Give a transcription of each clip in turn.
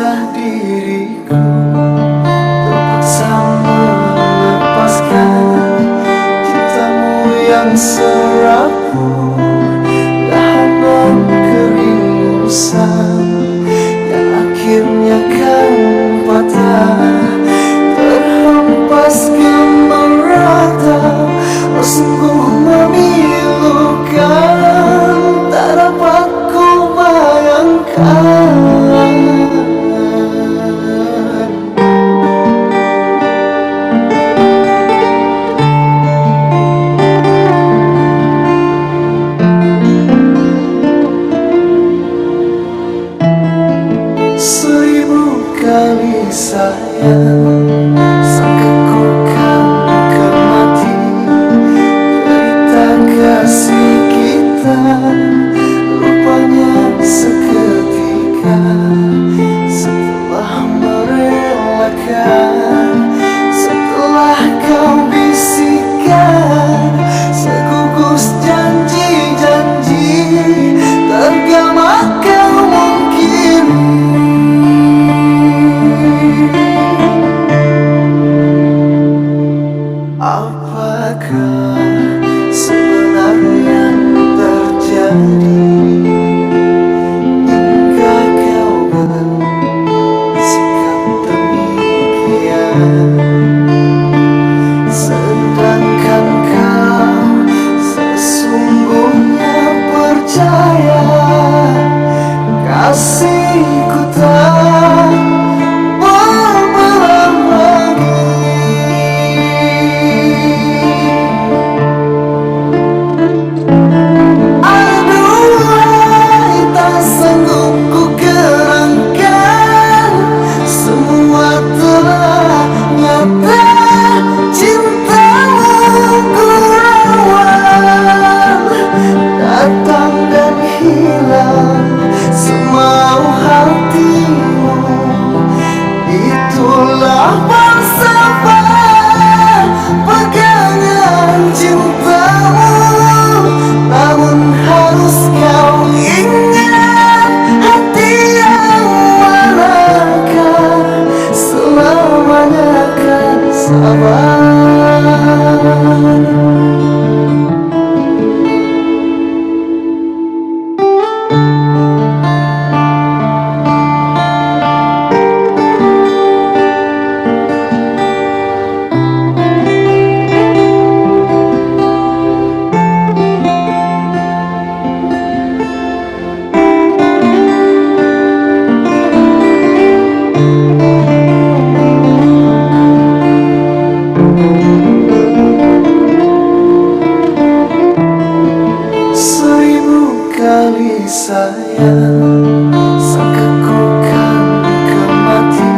memaksa diriku, terpaksa melepaskan cintamu yang serapu, dahanan kering usang yang akhirnya kan patah, terhempas ke merata. Oh, sungguh memilukan, tak dapat ku bayangkan. Seribu kali sayang, sangka ku kan mati. Derita kasih kita, rupanya seketika. Setelah merelakan, setelah kau bisikan, segugus janji-janji, tergama kau mungkiri. Apakah sebenarnya terjadi hingga kau bersikap demikian? Sedangkan kau sesungguhnya percaya kasihku tak berbelah lagi. Itulah falsafah pegangan cintamu. Namun harus kau ingat, hati yang manakah selamanya akan sabar. Kali sayang, sangka ku kan mati.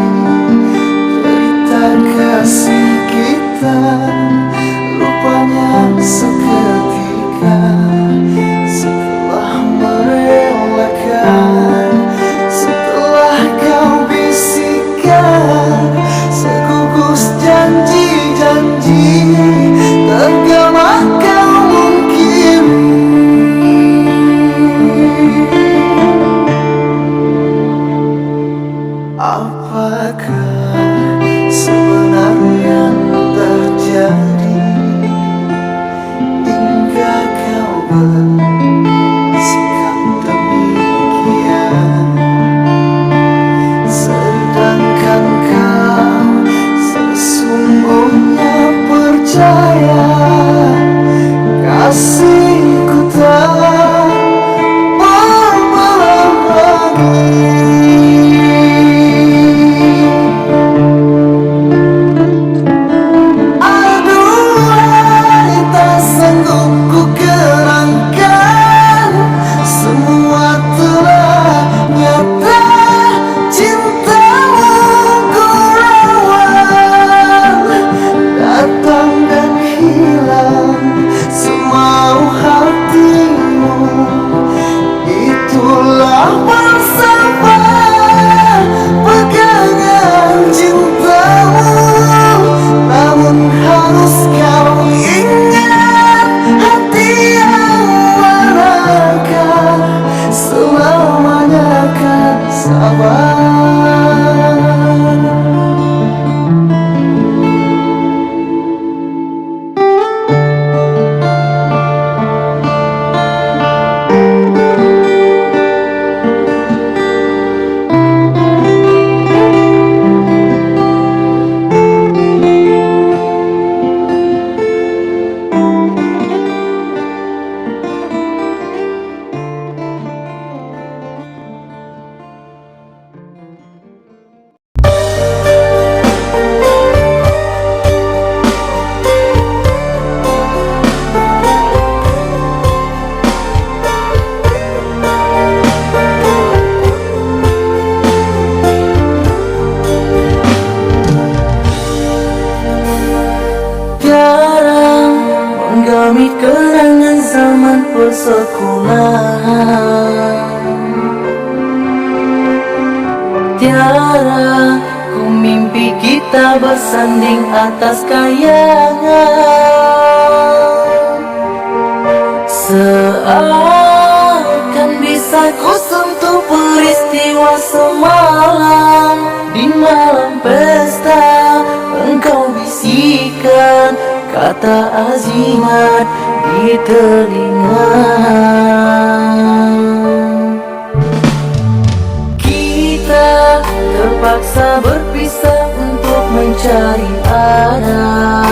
Derita kasih kita, rupanya seketika. Setelah merelakan, setelah kau bisikan, segugus janji-janji, tergama kau mungkiri. Apakah sebenarnya terjadi hingga kau bersikap demikian? Sedangkan kau sesungguhnya percaya kasihku tak berbelah lagi. Selamanya akan sabar. pesona. Tiara ku mimpi kita bersanding atas kayangan, seakan bisa ku sentuh peristiwa semalam. Di malam pesta engkau bisikan kata azimat di telinga. Kita terpaksa berpisah untuk mencari arah.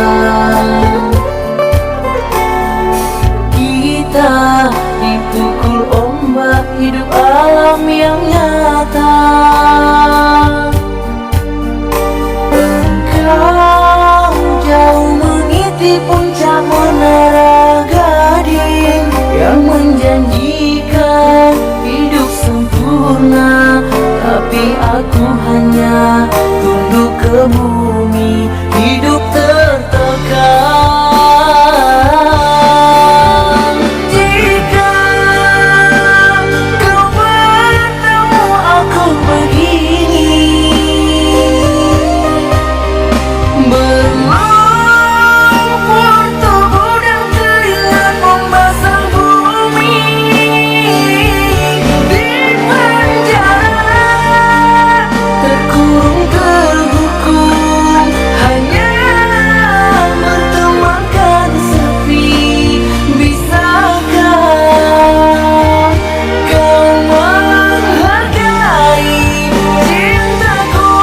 Kita dipukul ombak hidup alam yang nyata. Engkau jauh meniti puncak menara gading yang menjanjikan hidup sempurna, tapi aku hanya tunduk ke bumi, hidup tertekan. Jika kau bertemu aku begini, berlumpur tubuh dan keringat membasah bumi. Di penjara terkurung terhukum, hanya bertemankan sepi. Bisakah kau menghargai cintaku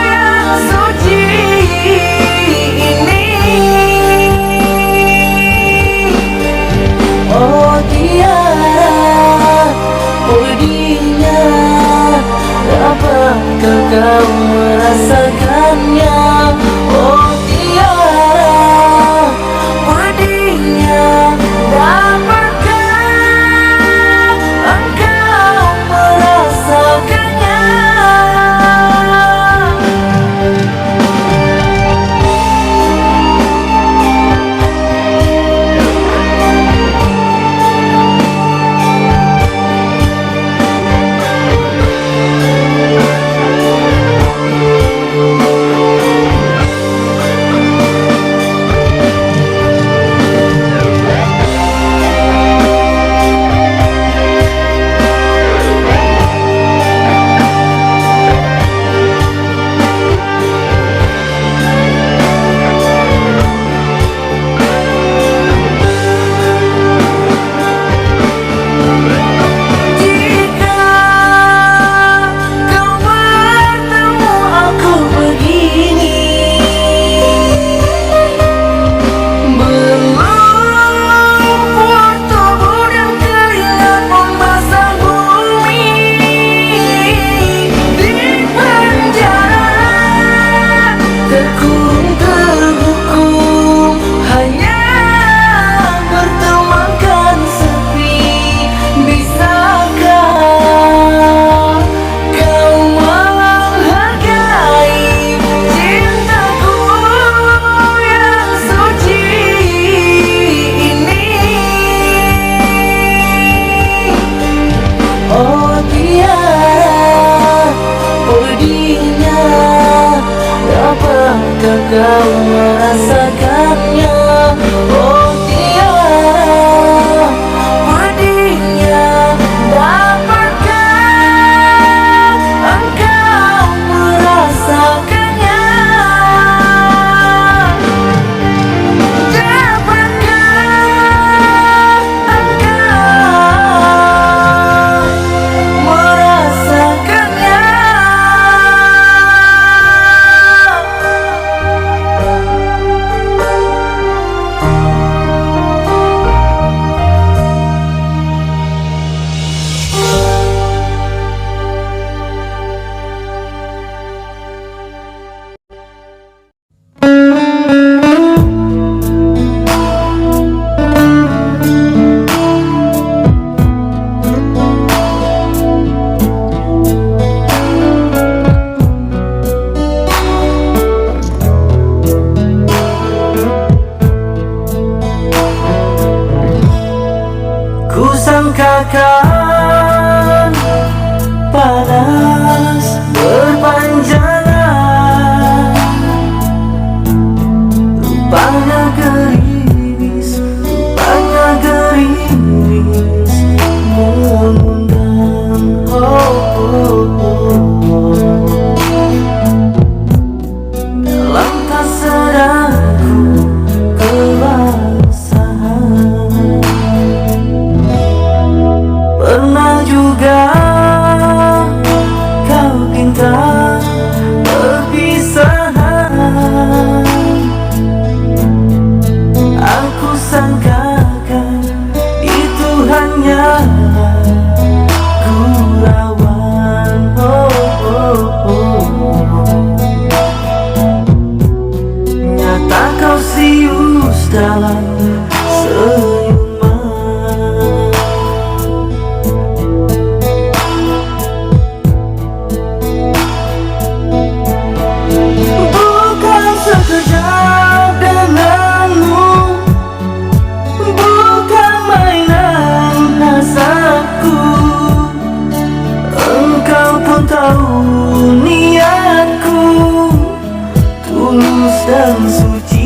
yang suci ini? Oh tiara, pedihnya, dapatkah kau merasakannya? Oh tiara, pedihnya, dapatkah engkau merasakannya? Oh tiara, pedihnya, dapatkah kau merasakannya? Oh tiara, pedihnya, dapatkah engkau merasakannya? Dapatkah engkau merasakannya? biarkan panas berpanjangan. Rupanya gerimis, rupanya gerimis mengundang. Dalam tak sadarku kebasahan. Pernah juga kau pinta perpisahan. Aku sangkakan itu hanyalah gurauan. Nyata kau serius dalam senyuman. Bukan sekejap denganmu, bukan mainan hasratku. Engkau pun tahu niatku tulus dan suci.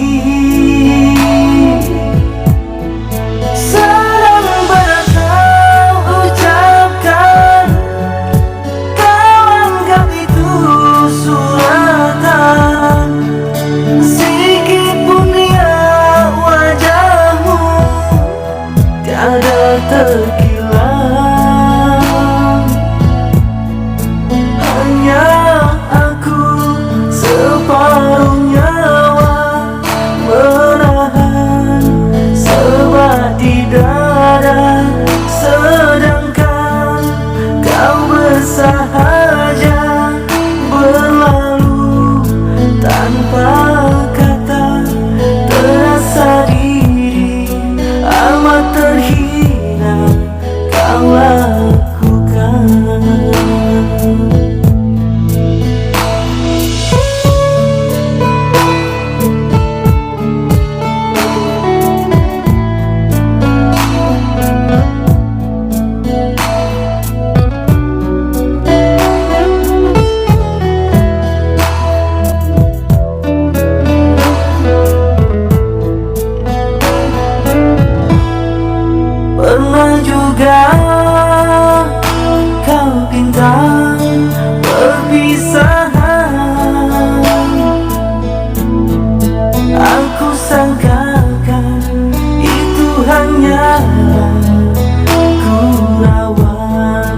Sedang pada kau ucapkan, kau anggap itu suratan. Sikit pun lihat wajahmu tiada terkilat. Hanya aku separuh nyawa menahan sebat di dada, sedangkan kau bersahaja berlalu tanpa kata. Terasa diri amat terhina kau lakukan. Pernah juga kau pinta perpisahan. Aku sangkakan itu hanyalah gurauan.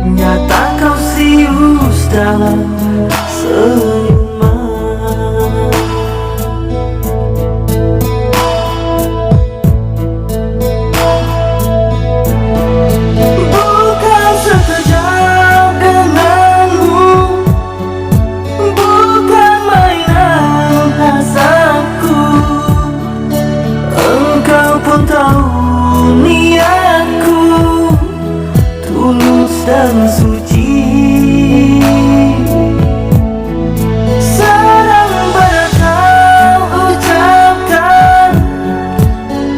Nyata kau serius dalam senyuman. Bukan sekejap denganmu, bukan mainan hasratku. Engkau pun tahu niatku tulus dan suci. Sedang pada kau ucapkan,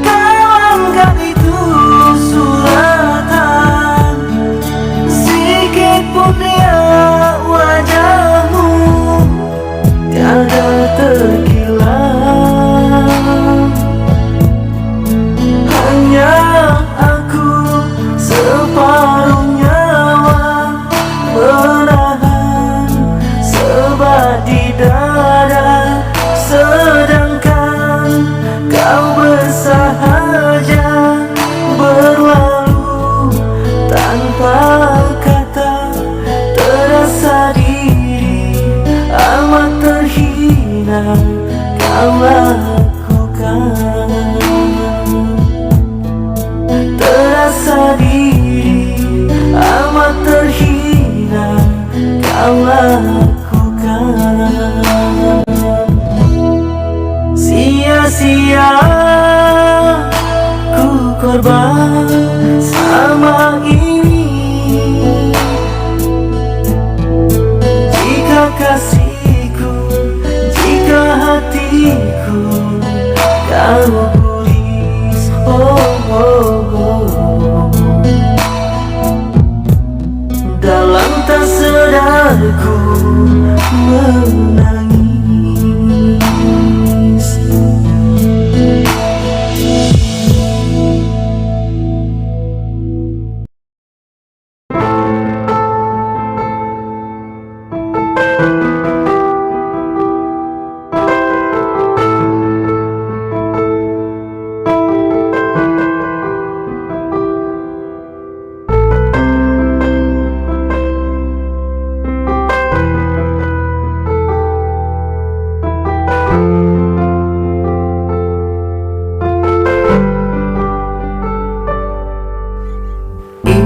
kau anggap itu suratan. Sikit pun lihat wajahmu tiada terkilat. Hanya aku separuh nyawa menahan sebat di dada, sedangkan kau bersahaja berlalu tanpa kata. Terasa diri amat terhina kau lakukan. Terasa diri amat terhina kau lakukan. Sia-sia ku korban sama ini. Jika kasihku, jika hatiku kau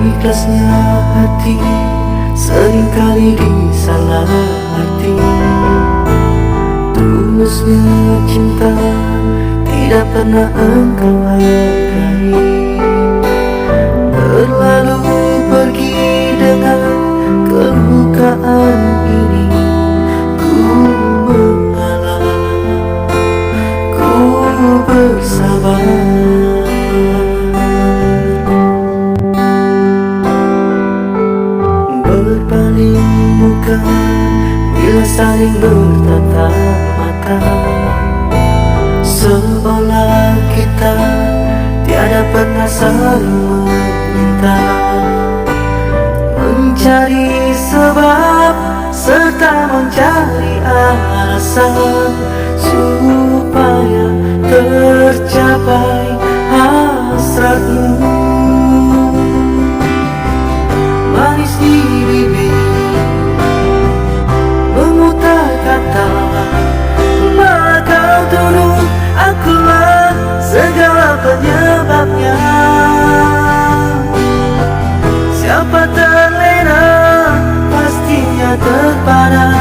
Ikhlasnya hati seringkali disalah arti. Tulusnya cinta tidak pernah engkau hargai. Terlalu pergi dengan kelukaan ini. Ku mengalah, ku bersabar. Berpaling muka bila saling bertatap mata, seolah kita tiada pernah saling meminta. Mencari sebab serta mencari alasan supaya tercapai hasratmu. Manis di bibir memutar kata, malah kau tuduh akulah segala penyebabnya. Siapa terlena pastinya terpana,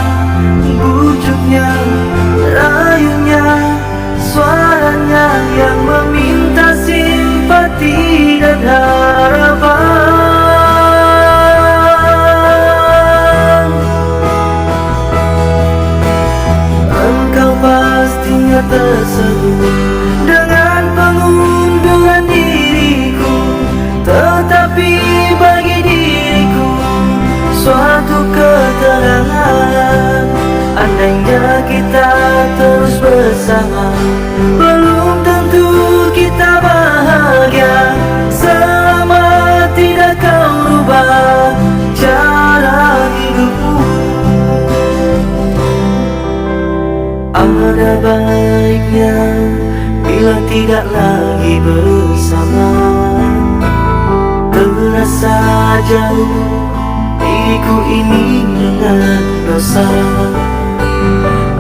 bujuknya, rayunya, suaranya yang meminta simpati dan harapan. Engkau pastinya tersenyum dengan pengunduran diriku, tetapi bagi diriku suatu keterangan. Andainya kita terus bersama, belum tentu kita bahagia selama tidak kau rubah cara hidupmu. Ada baiknya bila tidak lagi bersama. Terasa jauh diriku ini dengan dosa.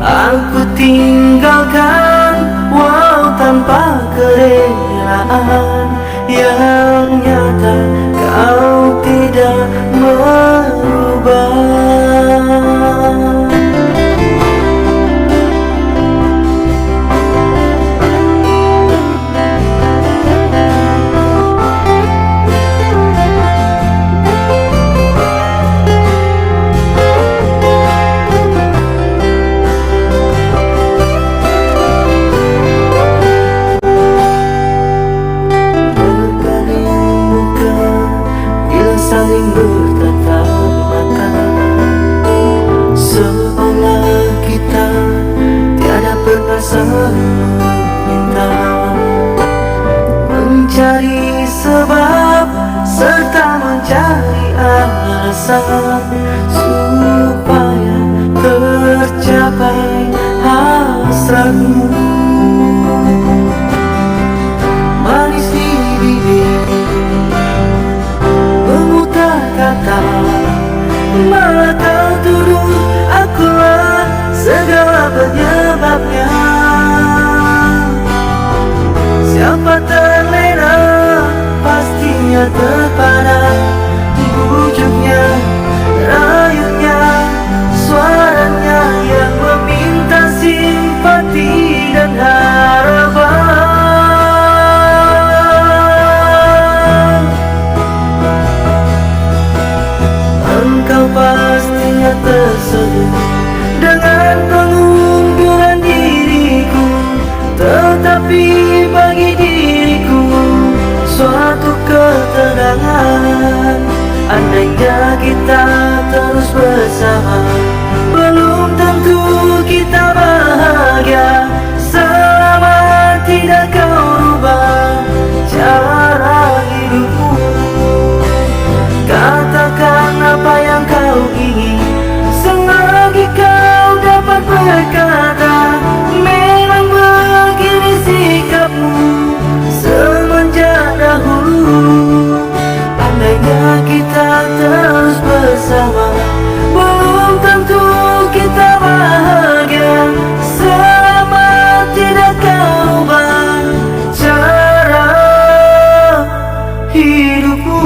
Aku tinggalkan walau tanpa kerelaan. Yang nyata kau tidak merubah. Saling bertatap mata, seolah kita tiada pernah saling meminta. Mencari sebab serta mencari alasan supaya tercapai hasratmu. Manis di bibir kata, malah kau tuduh akulah segala penyebabnya. Siapa terlena pastinya terpana, bujuknya, rayunya, suaranya yang meminta simpati dan harapan. Engkau pastinya tersenyum dengan pengunduran diriku, tetapi bagi diriku suatu keterangan. Andainya kita terus bersama, belum tentu kita bahagia selama tidak kau rubah cara hidupmu. Katakan apa yang kau ingin selagi kau dapat berkata. Memang begini sikapmu semenjak dahulu. Andainya kita terus bersama, belum tentu kita bahagia selama tidak kau ubah cara hidupmu.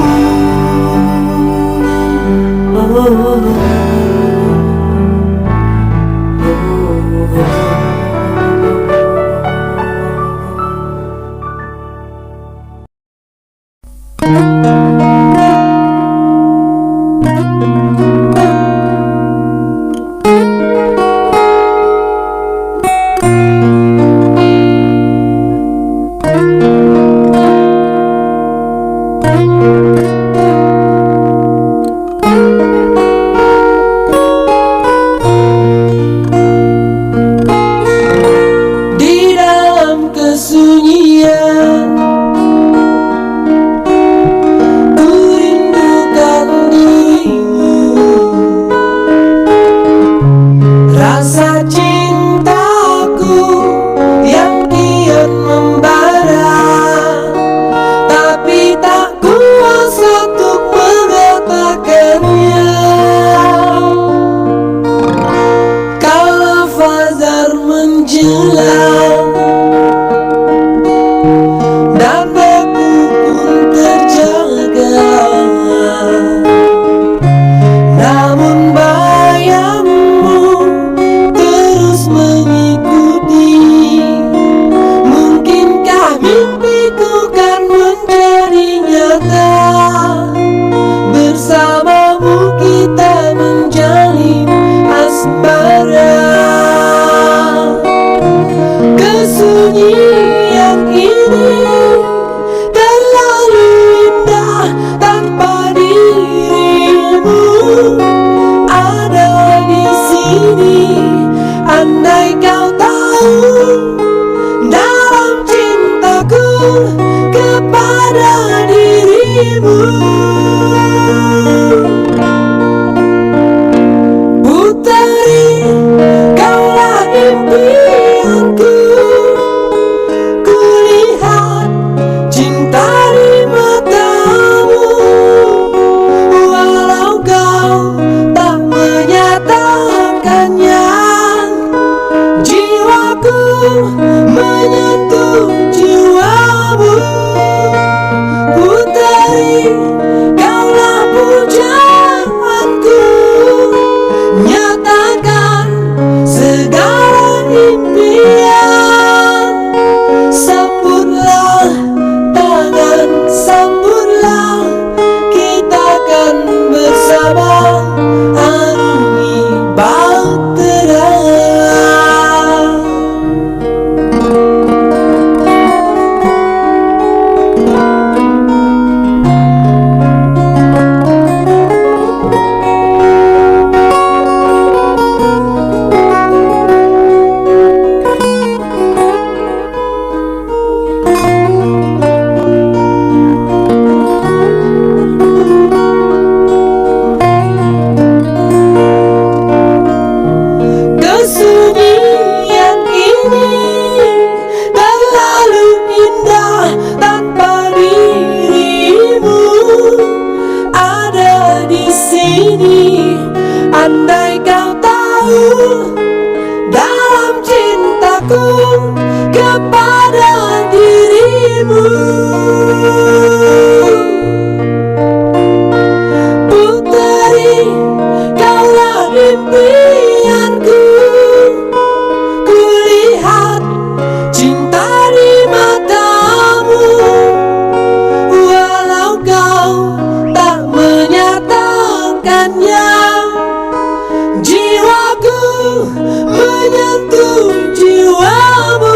menyentuh jiwamu,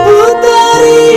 puteri.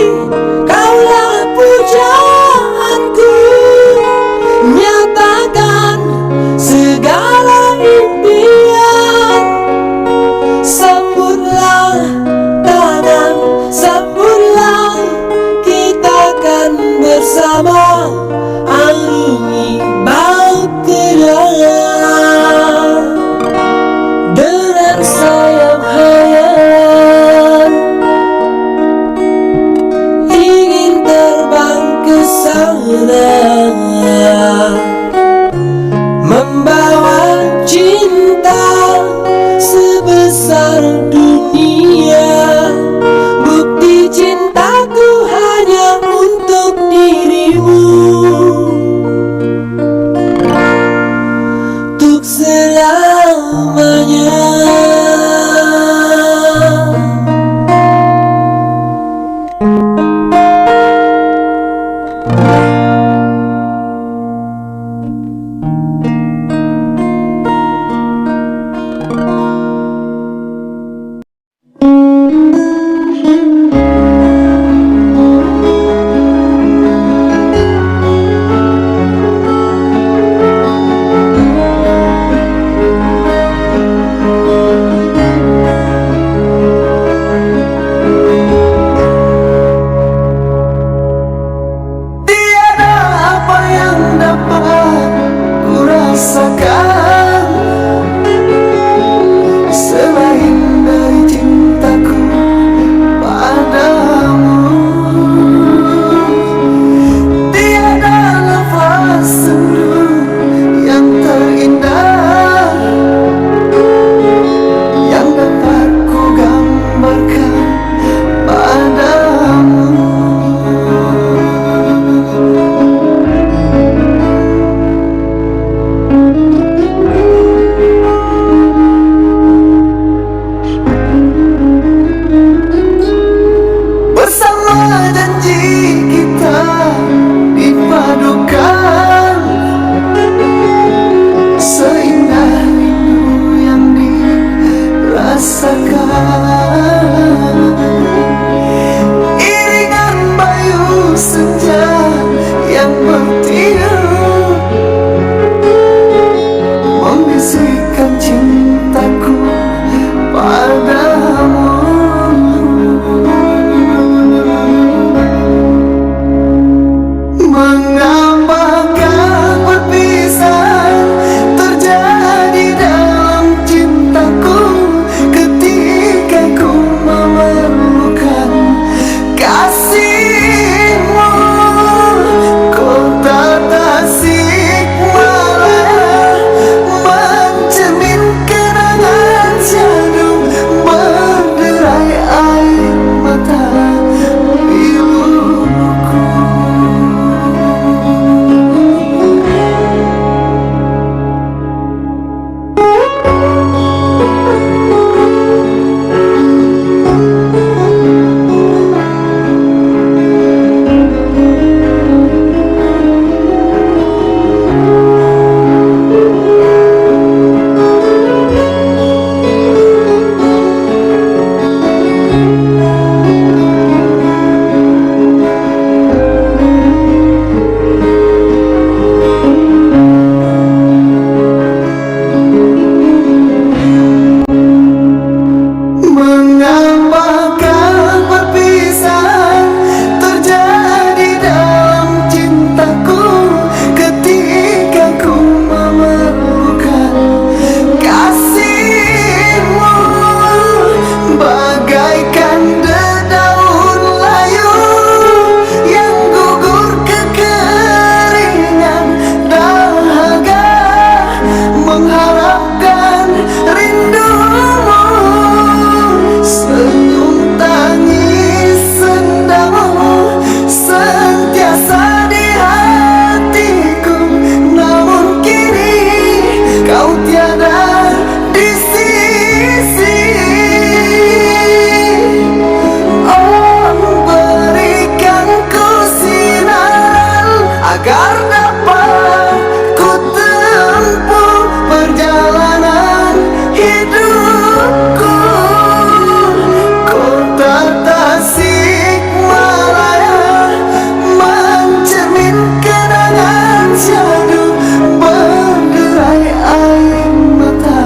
syadu berderai air mata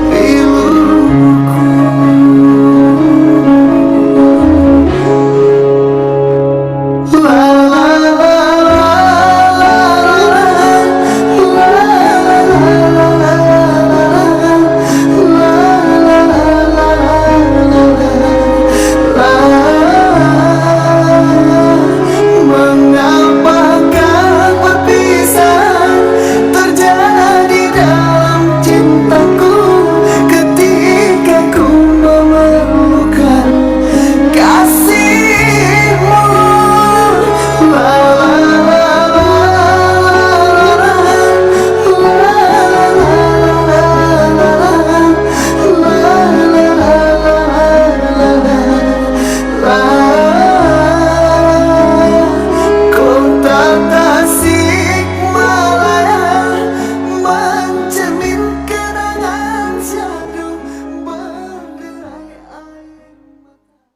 piluku. La la la la la la mengapakah perpisahan terjadi dalam cintaku ketika ku memerlukan kasihmu. La la la la kota Tasikmalaya mencermin kenangan syadu berderai air mata.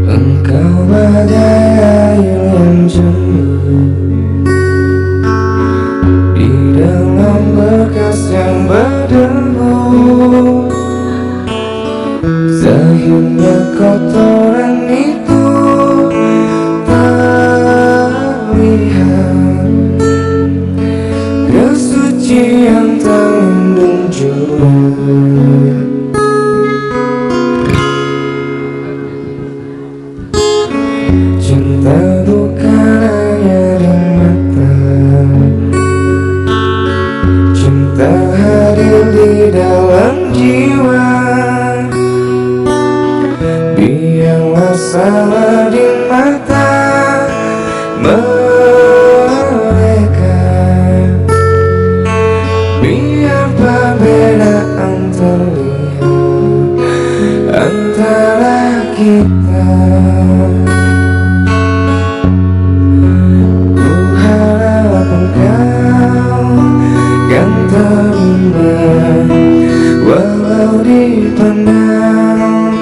Engkau bagai air yang jernih di dalam bekas yang berdebu, sehingga kotoran itu terlihat kesucian terlindung juga. Cinta bukan hanya di mata, cinta hadir di dalam jiwa. Biarlah salah di mata mereka, biar perbedaan terlihat antara kita. Kan terima walau dipandang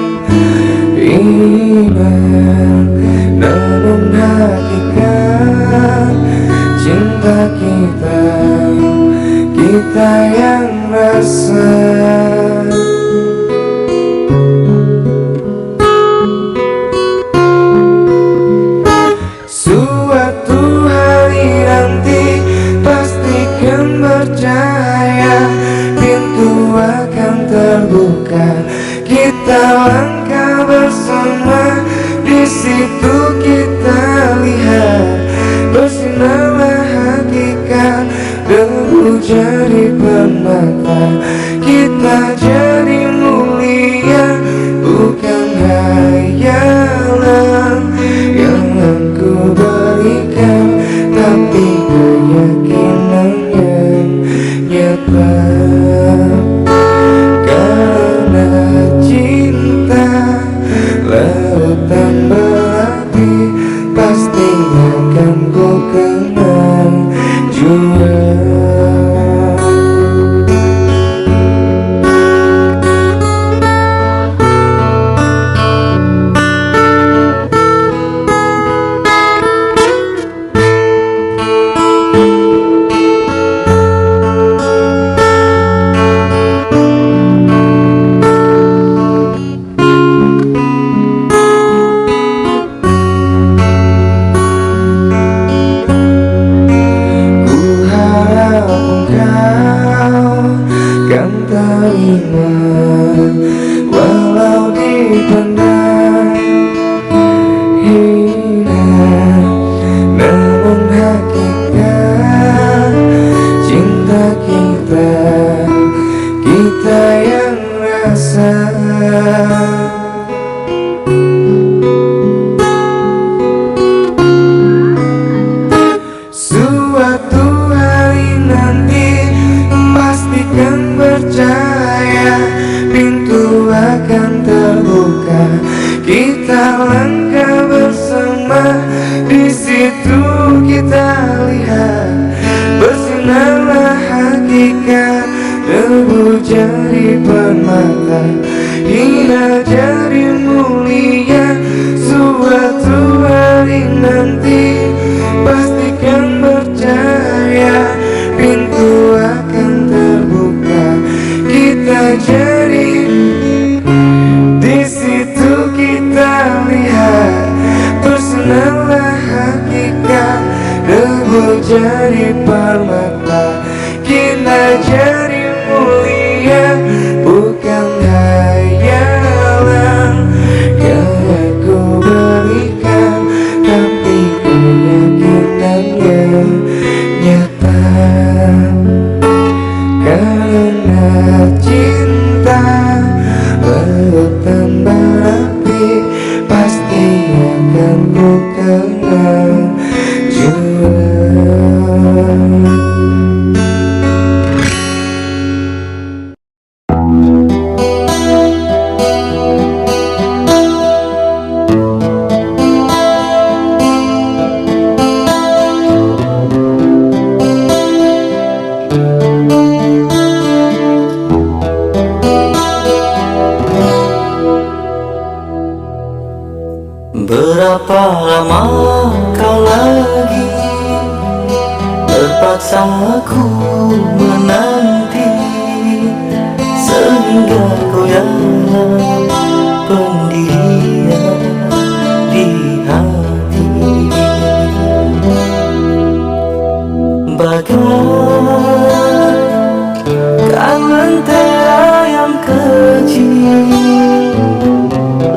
indah, namun hakikat cinta kita, kita yang rasa. Suatu hari nanti pastikan percaya, pintu akan terbuka, kita langkah bersama. Di situ kita lihat bersinarlah hakikat, debu jadi permata, kita jadi mulia, bukan hayalan yang aku berikan, tapi keyakinan yang nyata. Karena cinta lautan berapi, pasti akan ku kenang jua. Kan terima walau dipandang hina, namun hakikat cinta kita, kita yang rasa. Suatu hari nanti debu jadi permata, hina jadi mulia. Suatu hari nanti pastikan percaya, pintu akan terbuka, kita jadi. Di situ kita lihat bersamalah hakikat, debu jadi permata, kita jadi mulia. Bukan hayalan yang aku berikan, tapi keyakinan yang nyata. Karena cinta lautan berapi, pasti akan ku kenal jurang. Berapa lama kau lagi terpaksa aku menanti, sehingga goyah pendirian di hati. Bagaikan lentera yang kecil,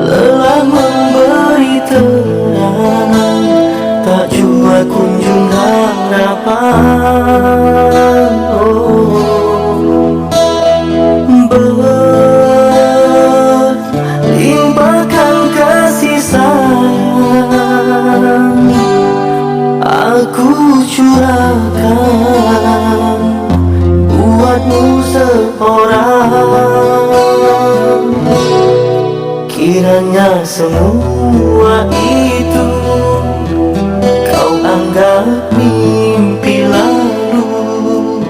lelah memberi terang, tak jua kunjung harapan. Berlimpahkan kasih sayang, aku curahkan buatmu seorang. Kiranya semua itu kau anggap mimpi lalu,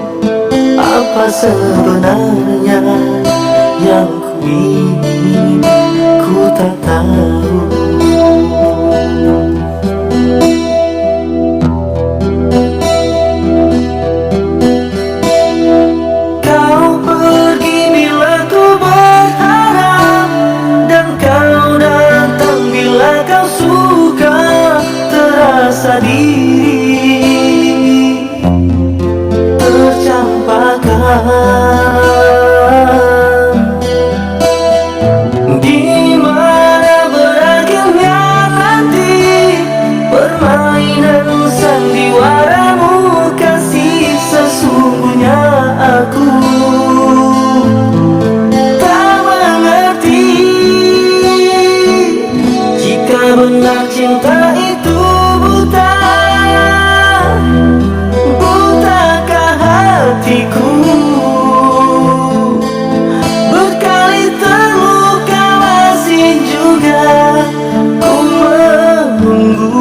apa sebenarnya yang ku ingin ku tak tahu. Kau pergi bila ku berharap, dan kau datang bila kau suka. Terasa diri tercampakkan, di mana berakhirnya nanti permainan sandiwaramu. Kasih sesungguhnya aku tak mengerti, jika benar cinta itu buta. Butakah hatiku berkali terluka, masih juga ku menunggu.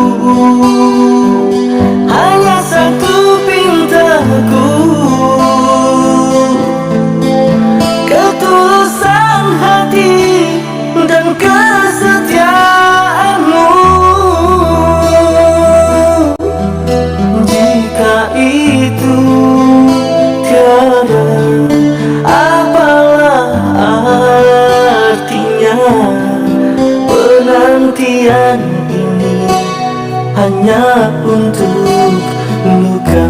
Hanya satu pintaku, ketulusan hati dan kesetiaanmu. Jika itu tiada, apalah artinya penantian ini hanya untuk luka.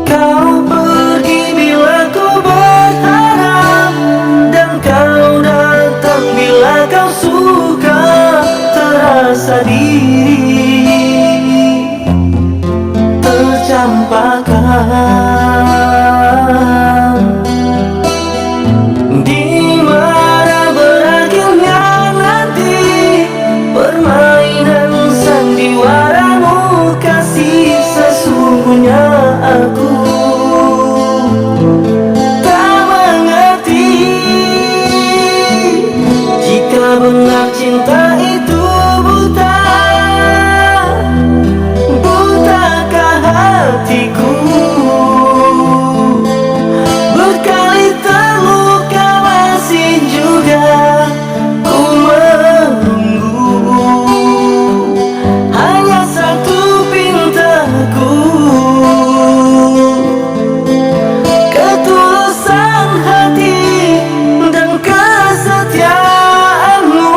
Kau pergi bila ku berharap, dan kau datang bila kau suka. Terasa diri tercampakkan, di mana berakhirnya nanti benar cinta itu buta? Butakah hatiku? Berkali terluka masih juga ku menunggu. Hanya satu pintaku, ketulusan hati dan kesetiaanmu.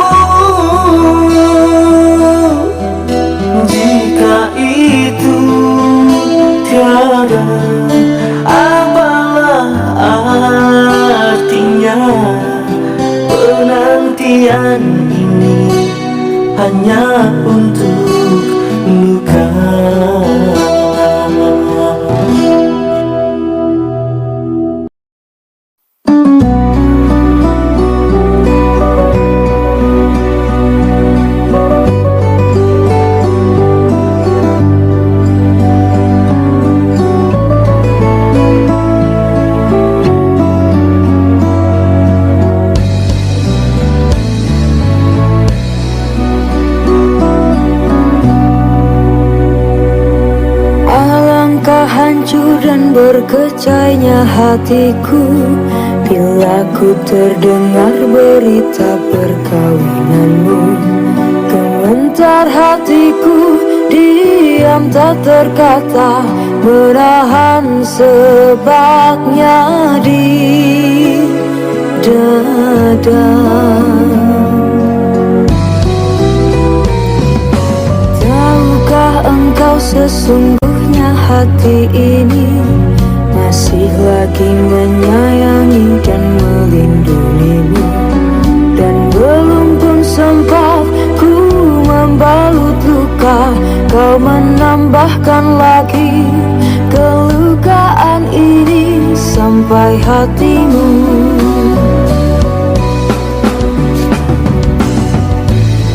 Jika itu tiada, apalah artinya penantian ini hanya untuk luka. Alangkah hancur dan berkecainya hatiku bila ku terdengar berita perkawinanmu. Gemetar hatiku, diam tak terkata, menahan sebabnya di dada. Tahukah engkau sesungguhnya hati ini masih lagi menyayangi dan melindungimu? Dan belum pun sempat ku membalut luka, kau menambahkan lagi kelukaan ini sampai hatimu.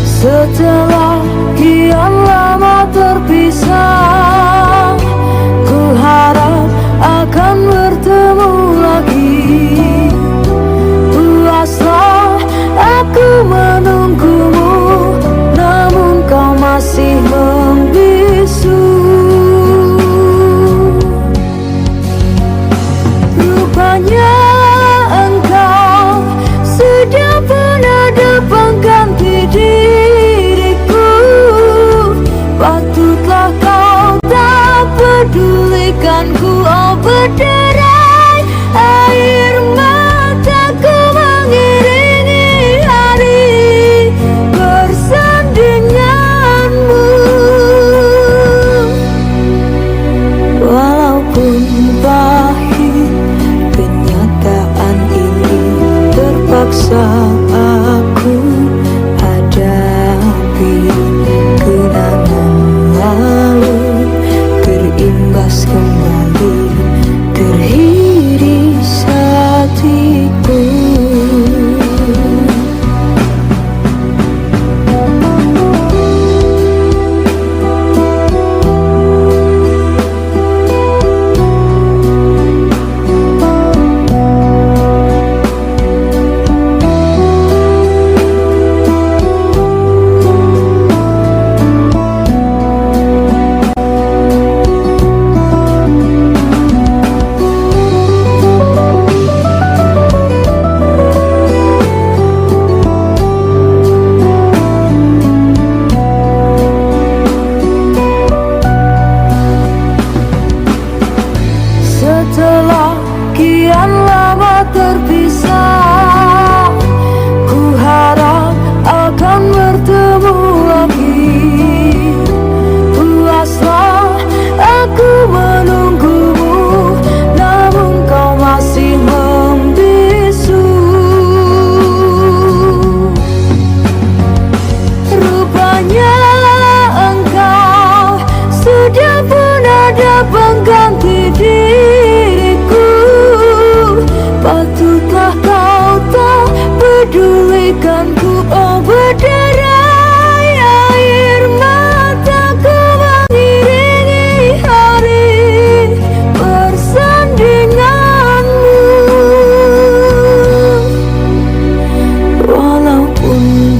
Setelah kian lama terpisah, ku harap akan bertemu lagi. Puaslah aku menunggumu, namun kau masih membisu. Rupanya engkau sudah pun ada pengganti diriku. Patutlah kau tak pedulikanku, oh berderai air mataku mengiringi hari bersandinganmu. Walaupun pahit kenyataan ini, terpaksa aku hadapi. Kenangan lalu terimbas kembali, teriris hatiku. Setelah kian lama terpisah, ku harap akan bertemu lagi. Puaslah aku menunggumu, namun kau masih membisu. Rupanya engkau sudah pun ada pengganti diriku. Patutlah kau tak pedulikanku, oh berderai air mataku mengiringi hari bersandinganmu. Walaupun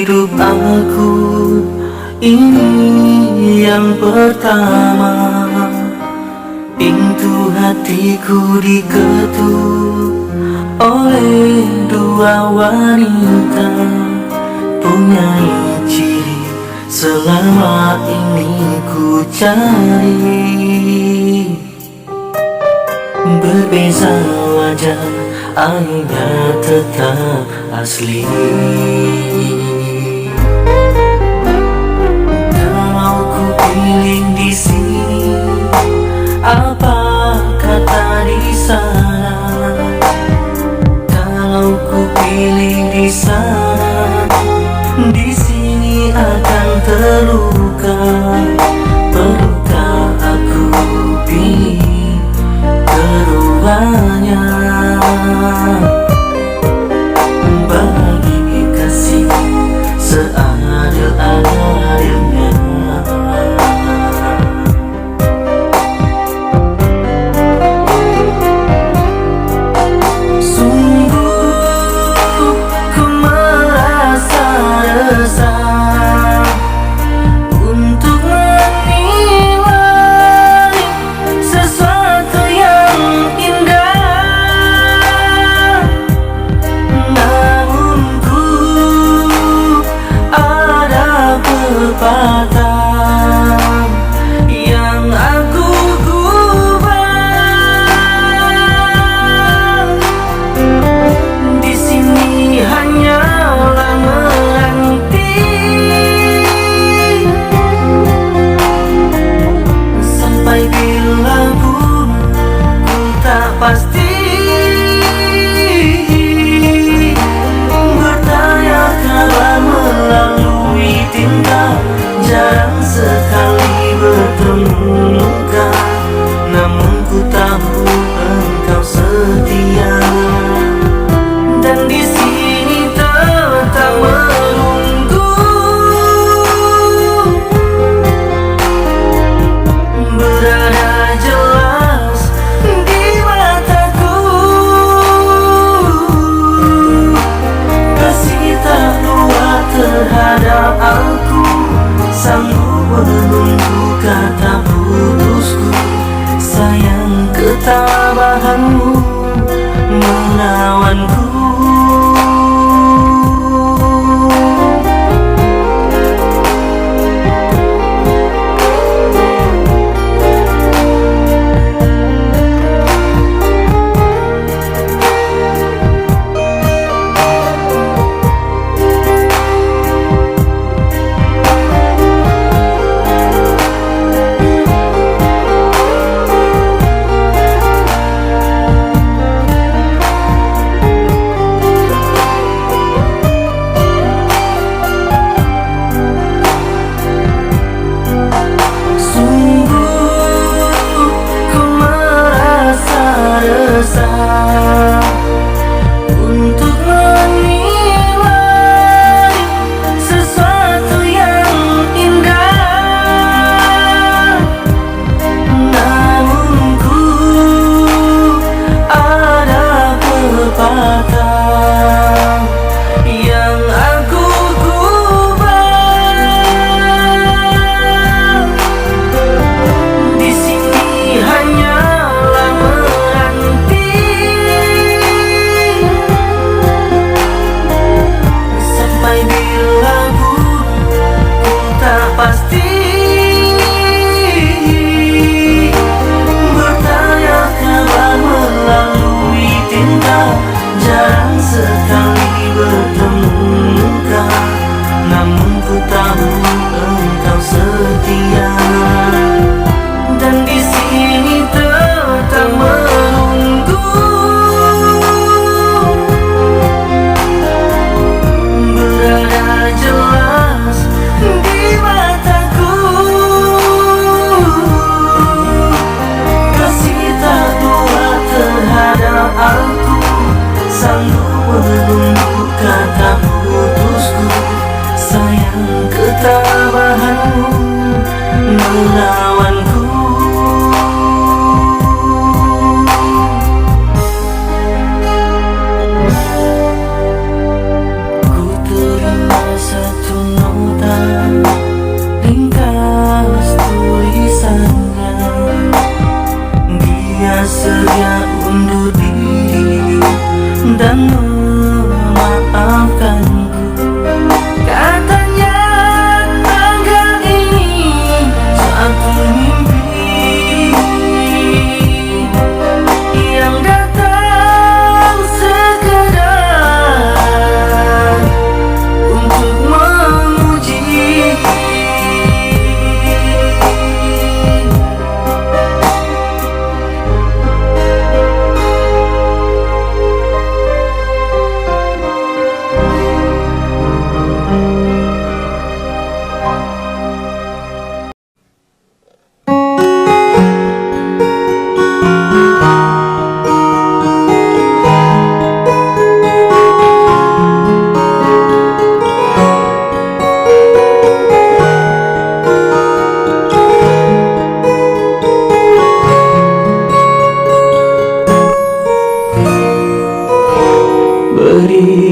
hidup aku ini yang pertama. Pintu hatiku diketuk oleh dua wanita, punya ciri selama ini ku cari. Berbeza wajah, hanya tetap asli. Kalau ku pilih di sini, apa kata di sana? Kalau ku pilih di sana, di sini akan terluka. Perlukah aku pilih keduanya? Bagi kasih seadil-adilnya. Sungguh ku merasa resah untuk menilai sesuatu yang indah. Namun ku ada pepatah yang aku gubah. Di sini hanyalah menanti sampai bila pun ku tak pasti. Bertanya kabar melalui tinta, jarang sekali bertemu muka. Namun ku tahu engkau setia, dan di sini tetap menunggu. Berada jelas di mataku, kasih tak luar terhadap aku, sanggup menunggu kata putusku. Sayang ketabahanmu melawanku.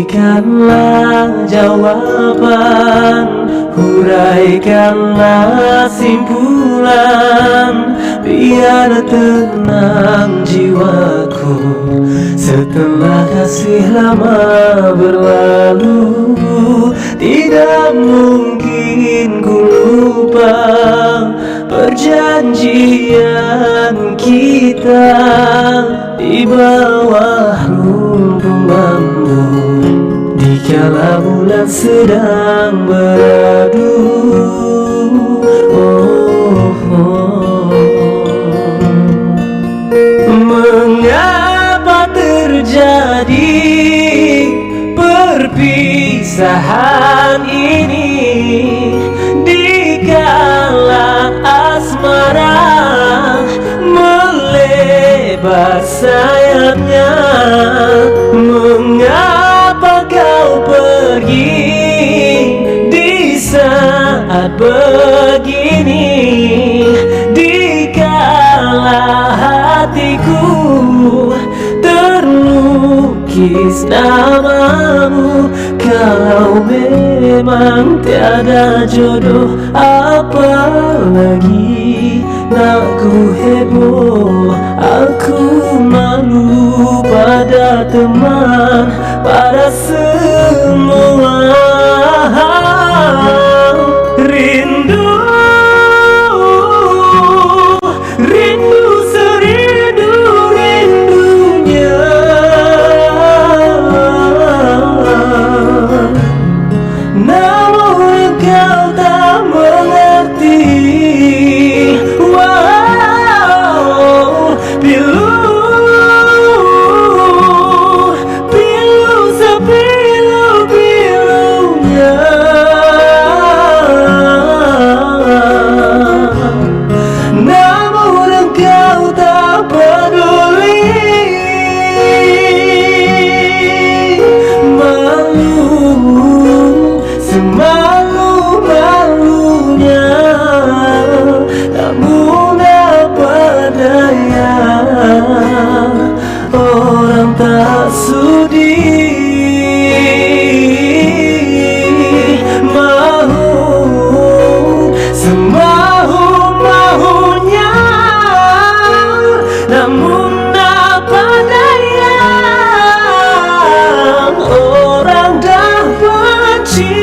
Berikanlah jawaban, huraikanlah simpulan, biar tenang jiwaku setelah kasih lama berlalu. Tidak mungkin ku lupa perjanjian kita di bawah rumpun bambu, dikala bulan sedang beradu. Mengapa terjadi perpisahan ini, dikala asmara melebar sayapnya? Mengapa kau pergi di saat begini, dikala hatiku terlukis namamu? Kalau memang tiada jodoh, apalagi nak ku heboh. Aku malu pada teman, pada semua. Rindu, rindu serindu-rindunya, namun kau tak mengerti. Wow, pilu, pilu sepilu-pilunya, namun engkau tak peduli. Malu, semalu-malunya, namun apa daya, orang tak sudi. Mahu, semahu-mahunya, namun apa daya, orang dah benci.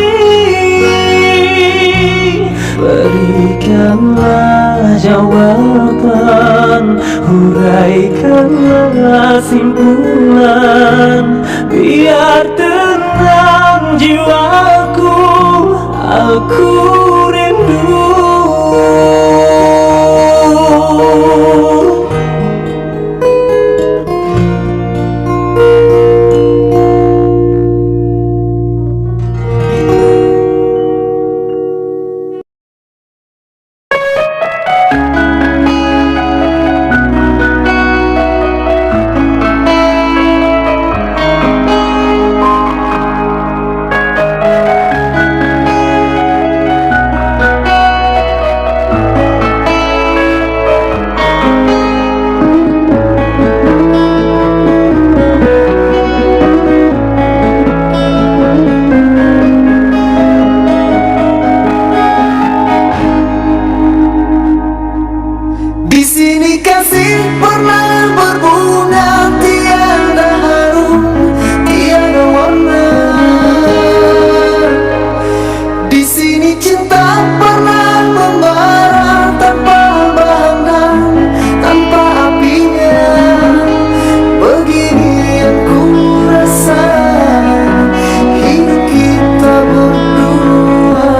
Berikanlah jawaban, huraikanlah simpulan, biar tenang jiwaku, aku rindu. Di sini kasih pernah berbunga, tiada harum, tiada warna. Di sini cinta pernah membara tanpa bahana, tanpa apinya. Begini yang ku rasa hidup kita berdua.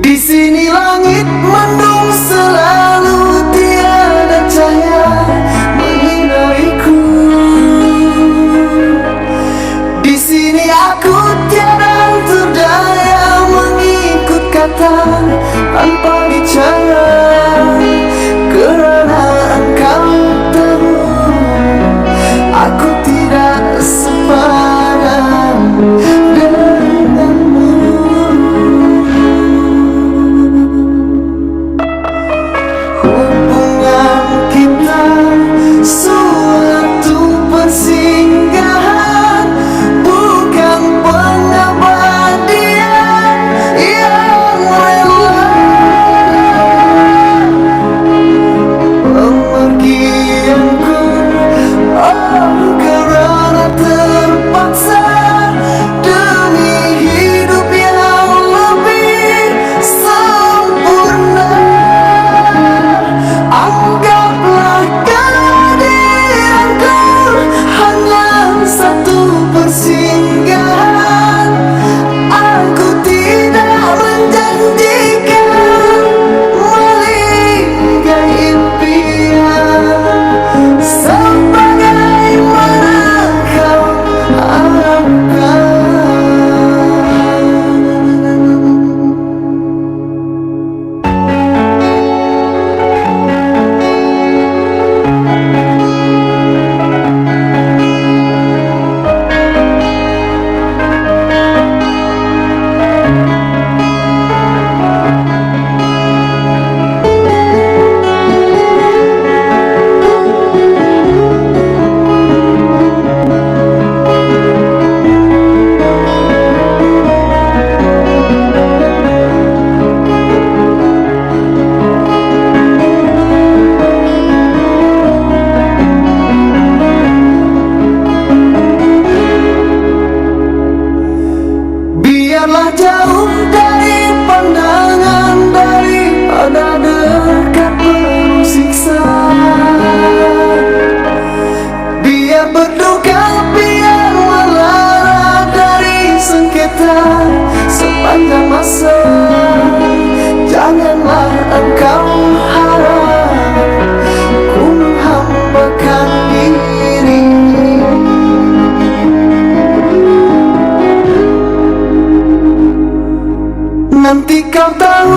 Di sini langit mendung selalu, tiada cahaya menyinariku. Di sini aku tiada terdaya mengikut kata tanpa bicara, kerana engkau tahu aku tidak sepadan denganmu.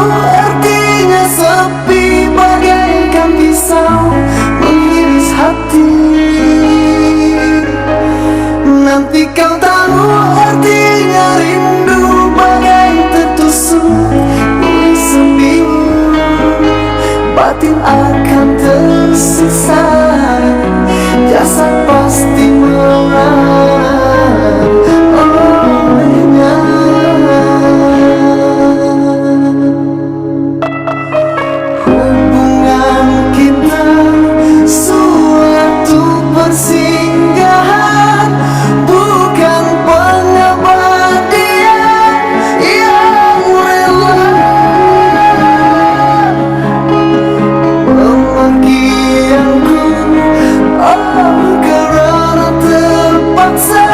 artinya sepi, bagaikan pisau mengiris hati. Nanti kau tahu artinya rindu, bagai tertusuk bui sembilu. Batin akan tersiksa, jasad pasti melerat olehnya. Hubungan kita suatu persinggahan, bukan pengabadian yang rela. Pemanggilanku, oh karena terpaksa,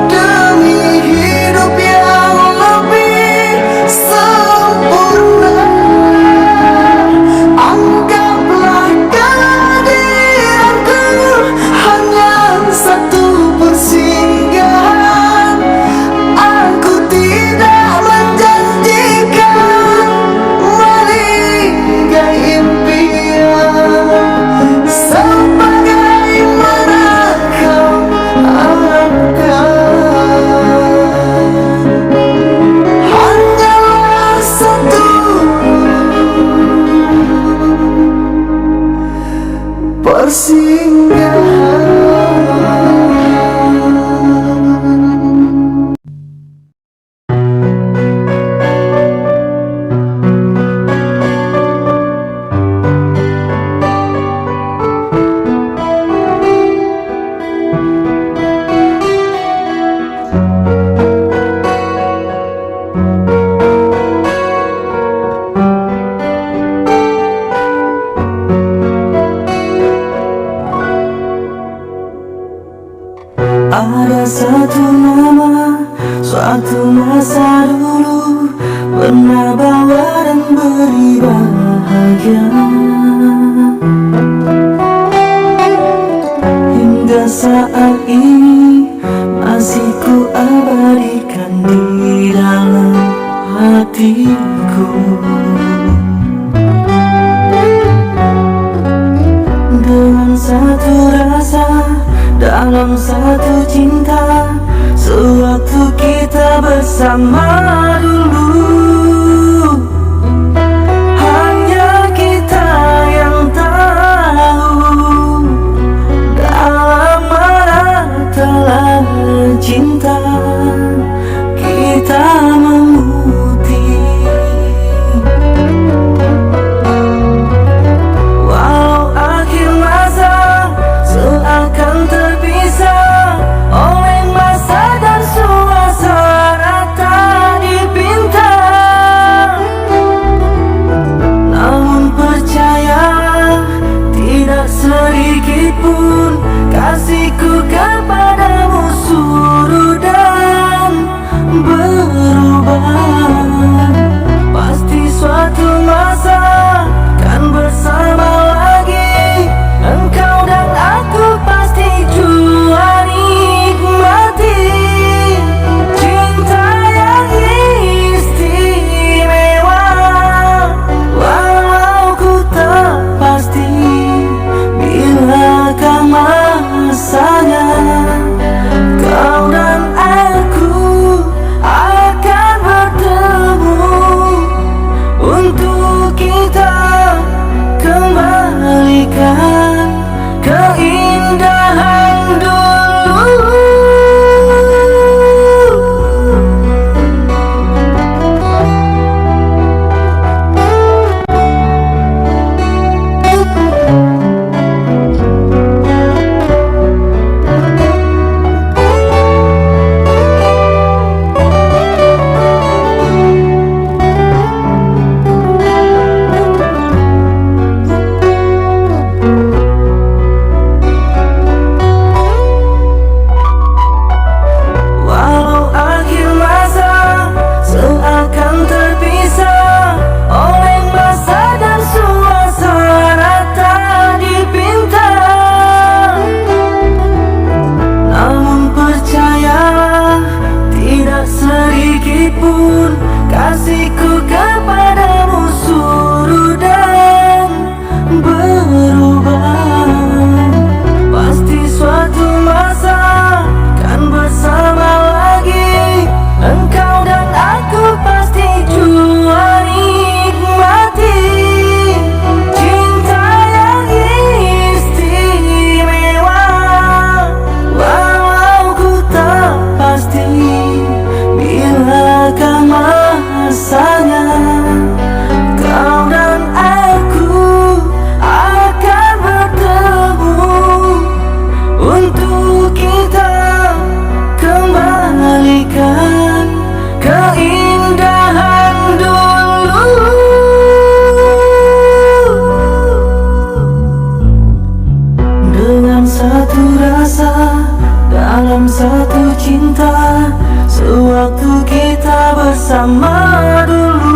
demi hidup yang lebih sempurna. Anggaplah kehadiranku hanya satu persinggahan. Aku tidak menjanjikan meninggal impian, sebagaimana kau harapkan. Hanyalah satu persinggahan. Ada satu nama, suatu masa dulu, pernah bawa dan beri bahagia. Hingga saat ini masih ku abadikan di dalam hatiku. Dengan satu rasa, dalam satu cinta, sewaktu kita bersama dulu. Hanya kita yang tahu dalam mana telah cinta kita memutih. Walau akhir masa seakan terpisah oleh masa dan suasana tak dipilih. waktu kita bersama dulu.